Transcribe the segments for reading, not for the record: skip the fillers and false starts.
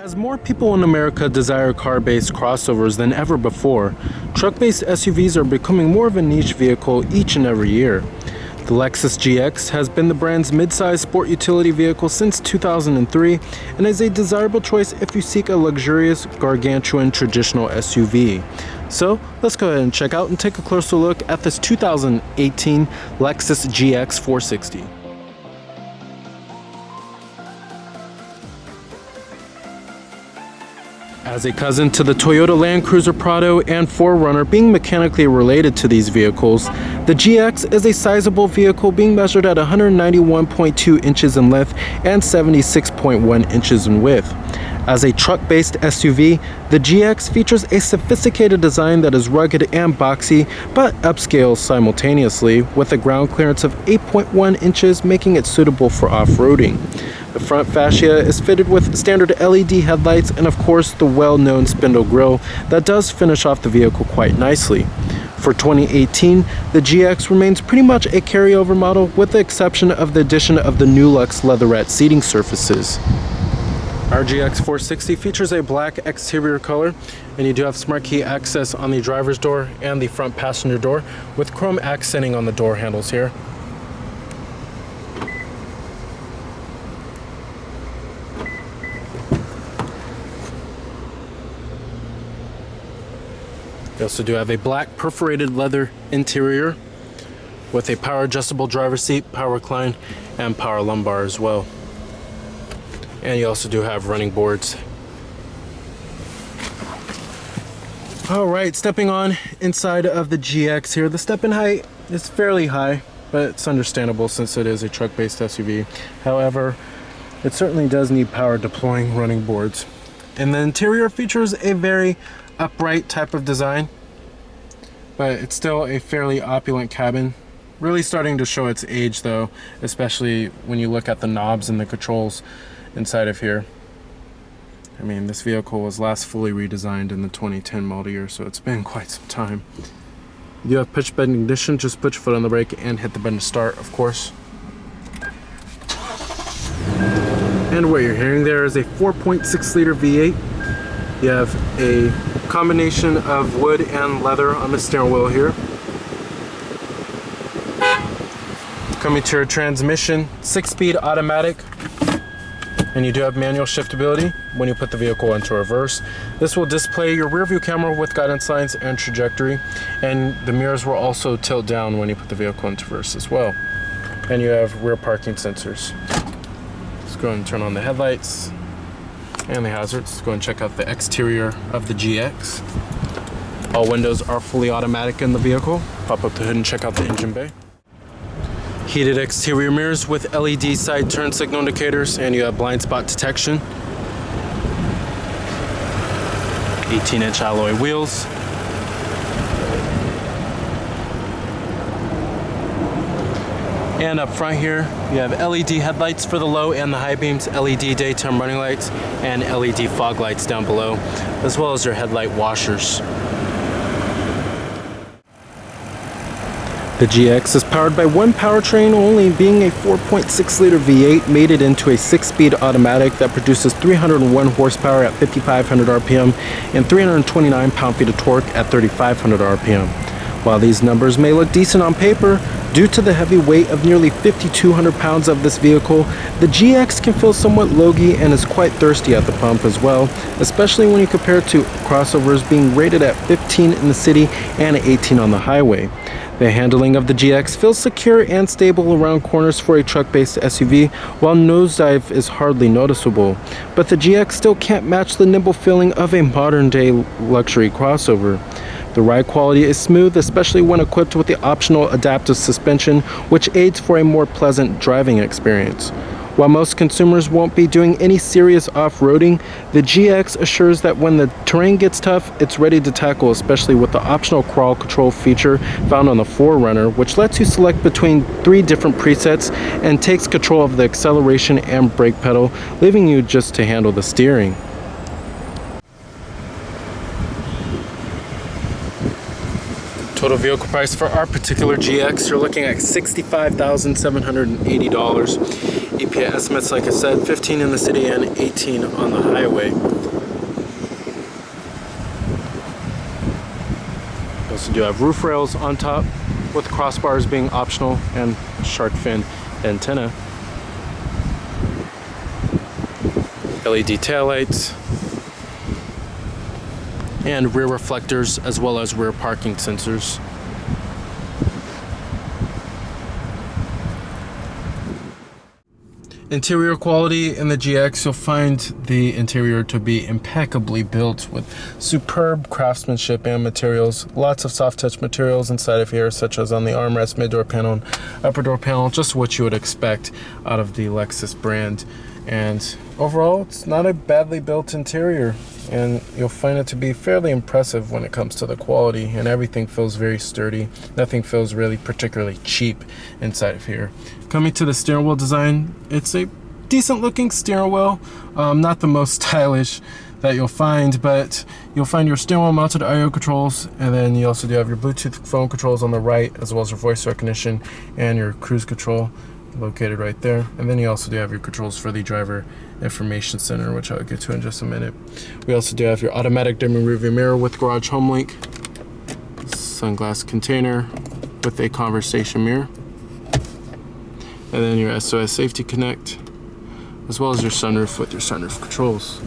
As more people in America desire car-based crossovers than ever before, truck-based SUVs are becoming more of a niche vehicle each and every year. The Lexus GX has been the brand's mid-size sport utility vehicle since 2003 and is a desirable choice if you seek a luxurious, gargantuan traditional SUV. So let's go ahead and check out and take a closer look at this 2018 Lexus GX460. As a cousin to the Toyota Land Cruiser Prado and 4Runner being mechanically related to these vehicles, the GX is a sizable vehicle being measured at 191.2 inches in length and 76.1 inches in width. As a truck-based SUV, the GX features a sophisticated design that is rugged and boxy, but upscales simultaneously, with a ground clearance of 8.1 inches, making it suitable for off-roading. The front fascia is fitted with standard LED headlights and of course the well-known spindle grille that does finish off the vehicle quite nicely. For 2018, the GX remains pretty much a carryover model with the exception of the addition of the new Lux leatherette seating surfaces. Our GX460 features a black exterior color, and you do have smart key access on the driver's door and the front passenger door with chrome accenting on the door handles here. You also do have a black perforated leather interior with a power adjustable driver's seat, power recline, and power lumbar as well. And you also do have running boards. Alright, stepping on inside of the GX here. The step-in height is fairly high, but it's understandable since it is a truck-based SUV. However, it certainly does need power deploying running boards. And the interior features a very upright type of design, but it's still a fairly opulent cabin. Really starting to show its age though, especially when you look at the knobs and the controls inside of here. I mean, this vehicle was last fully redesigned in the 2010 model year, so it's been quite some time. You do have push button ignition, just put your foot on the brake and hit the button to start, of course. And what you're hearing there is a 4.6 liter V8. You have a combination of wood and leather on the steering wheel here. Coming to your transmission, 6-speed automatic, and you do have manual shiftability when you put the vehicle into reverse. This will display your rear view camera with guidance lines and trajectory, and the mirrors will also tilt down when you put the vehicle into reverse as well. And you have rear parking sensors. Let's go ahead and turn on the headlights and the hazards. Let's go and check out the exterior of the GX. All windows are fully automatic in the vehicle. Pop up the hood and check out the engine bay. Heated exterior mirrors with LED side turn signal indicators, and you have blind spot detection. 18-inch alloy wheels. And up front here, you have LED headlights for the low and the high beams, LED daytime running lights, and LED fog lights down below, as well as your headlight washers. The GX is powered by one powertrain only, being a 4.6 liter V8 mated into a 6-speed automatic that produces 301 horsepower at 5,500 RPM and 329 pound-feet of torque at 3,500 RPM. While these numbers may look decent on paper, due to the heavy weight of nearly 5,200 pounds of this vehicle, the GX can feel somewhat logy and is quite thirsty at the pump as well, especially when you compare it to crossovers being rated at 15 in the city and 18 on the highway. The handling of the GX feels secure and stable around corners for a truck-based SUV, while nosedive is hardly noticeable. But the GX still can't match the nimble feeling of a modern-day luxury crossover. The ride quality is smooth, especially when equipped with the optional adaptive suspension, which aids for a more pleasant driving experience. While most consumers won't be doing any serious off-roading, the GX assures that when the terrain gets tough, it's ready to tackle, especially with the optional crawl control feature found on the 4Runner, which lets you select between 3 different presets and takes control of the acceleration and brake pedal, leaving you just to handle the steering. Total vehicle price for our particular GX, you're looking at $65,780. EPA estimates, like I said, 15 in the city and 18 on the highway. We also do have roof rails on top, with crossbars being optional, and shark fin antenna. LED taillights, and rear reflectors, as well as rear parking sensors. Interior quality in the GX, you'll find the interior to be impeccably built with superb craftsmanship and materials. Lots of soft touch materials inside of here, such as on the armrest, mid-door panel, and upper door panel, just what you would expect out of the Lexus brand. And overall, it's not a badly built interior, and you'll find it to be fairly impressive when it comes to the quality, and everything feels very sturdy. Nothing feels really particularly cheap inside of here. Coming to the steering wheel design, it's a decent looking steering wheel, not the most stylish that you'll find, but you'll find your steering wheel mounted I/O controls, and then you also do have your Bluetooth phone controls on the right, as well as your voice recognition and your cruise control located right there. And then you also do have your controls for the driver information center, which I'll get to in just a minute. We also do have your automatic dimming rearview mirror with garage home link, sunglass container with a conversation mirror, and then your SOS safety connect, as well as your sunroof with your sunroof controls.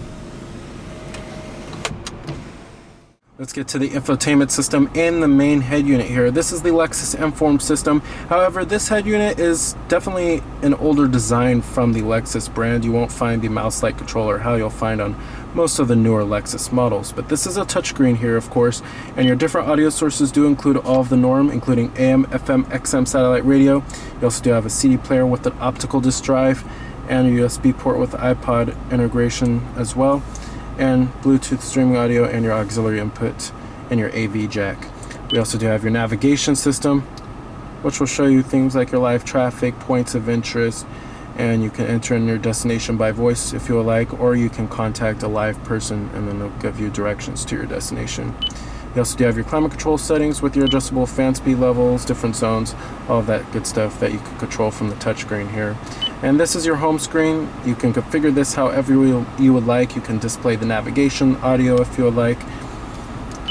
Let's get to the infotainment system and the main head unit here. This is the Lexus Inform system. However, this head unit is definitely an older design from the Lexus brand. You won't find the mouse-like controller how you'll find on most of the newer Lexus models. But this is a touchscreen here, of course, and your different audio sources do include all of the norm, including AM, FM, XM satellite radio. You also do have a CD player with an optical disc drive and a USB port with iPod integration as well, and Bluetooth streaming audio and your auxiliary input and your AV jack. We also do have your navigation system, which will show you things like your live traffic, points of interest, and you can enter in your destination by voice if you would like, or you can contact a live person and then they'll give you directions to your destination. You also do have your climate control settings with your adjustable fan speed levels, different zones, all of that good stuff that you can control from the touchscreen here. And this is your home screen. You can configure this however you would like. You can display the navigation, audio if you would like.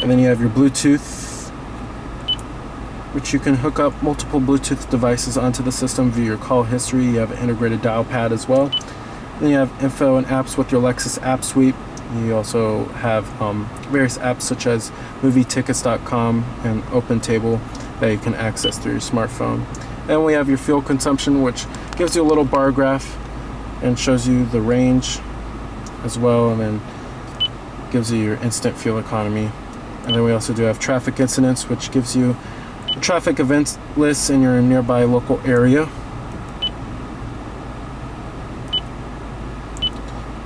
And then you have your Bluetooth, which you can hook up multiple Bluetooth devices onto the system via your call history. You have an integrated dial pad as well. Then you have info and apps with your Lexus app suite. You also have various apps such as movietickets.com and OpenTable that you can access through your smartphone. And we have your fuel consumption, which gives you a little bar graph and shows you the range as well, and then gives you your instant fuel economy. And then we also do have traffic incidents, which gives you a traffic events list in your nearby local area.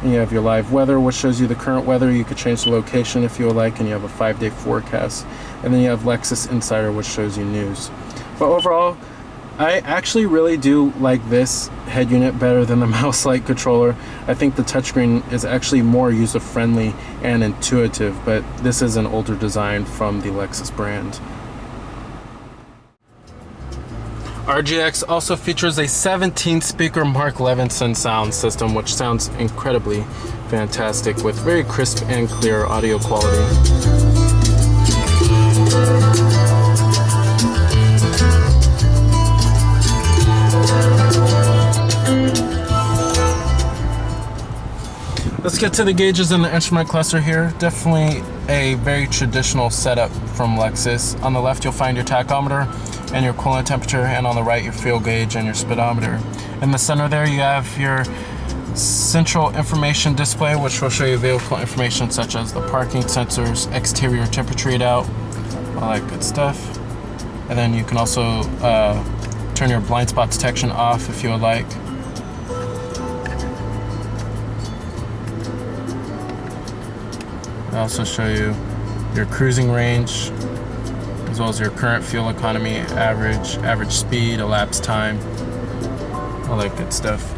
And you have your live weather, which shows you the current weather. You could change the location if you would like, and you have a 5-day forecast. And then you have Lexus Insider, which shows you news. But overall, I actually really do like this head unit better than the mouse-like controller. I think the touchscreen is actually more user-friendly and intuitive, but this is an older design from the Lexus brand. RGX also features a 17-speaker Mark Levinson sound system, which sounds incredibly fantastic with very crisp and clear audio quality. Let's get to the gauges and the instrument cluster here. Definitely a very traditional setup from Lexus. On the left, you'll find your tachometer and your coolant temperature, and on the right, your fuel gauge and your speedometer. In the center there, you have your central information display, which will show you vehicle information such as the parking sensors, exterior temperature readout, all that good stuff. And then you can also turn your blind spot detection off if you would like. I'll also show you your cruising range, as well as your current fuel economy, average speed, elapsed time, all that good stuff.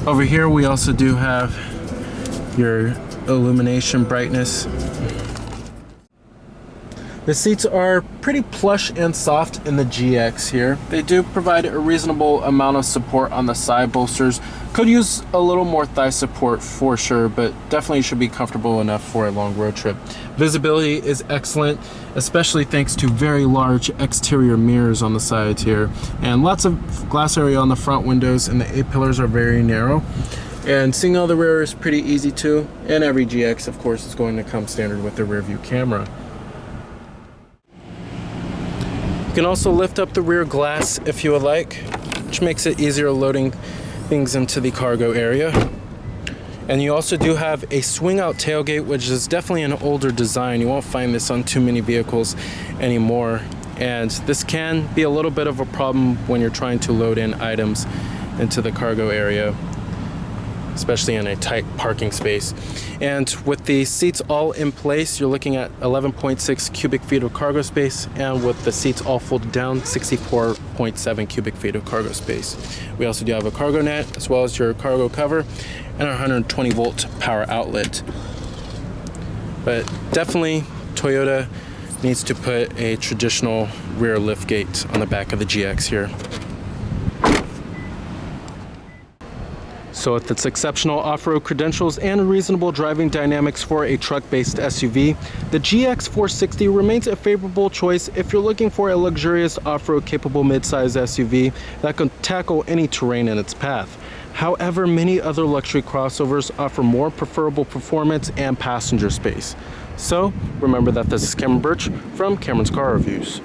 Over here we also do have your illumination brightness. The seats are pretty plush and soft in the GX here. They do provide a reasonable amount of support on the side bolsters. Could use a little more thigh support for sure, but definitely should be comfortable enough for a long road trip. Visibility is excellent, especially thanks to very large exterior mirrors on the sides here, and lots of glass area on the front windows, and the A-pillars are very narrow. And seeing all the rear is pretty easy too, and every GX of course is going to come standard with the rear view camera. You can also lift up the rear glass if you would like, which makes it easier loading things into the cargo area. And you also do have a swing out tailgate, which is definitely an older design. You won't find this on too many vehicles anymore. And this can be a little bit of a problem when you're trying to load in items into the cargo area, especially in a tight parking space. And with the seats all in place, you're looking at 11.6 cubic feet of cargo space, and with the seats all folded down, 64.7 cubic feet of cargo space. We also do have a cargo net, as well as your cargo cover, and a 120 volt power outlet. But definitely Toyota needs to put a traditional rear liftgate on the back of the GX here. So with its exceptional off-road credentials and reasonable driving dynamics for a truck-based SUV, the GX460 remains a favorable choice if you're looking for a luxurious off-road capable midsize SUV that can tackle any terrain in its path. However, many other luxury crossovers offer more preferable performance and passenger space. So remember that this is Cameron Birch from Cameron's Car Reviews.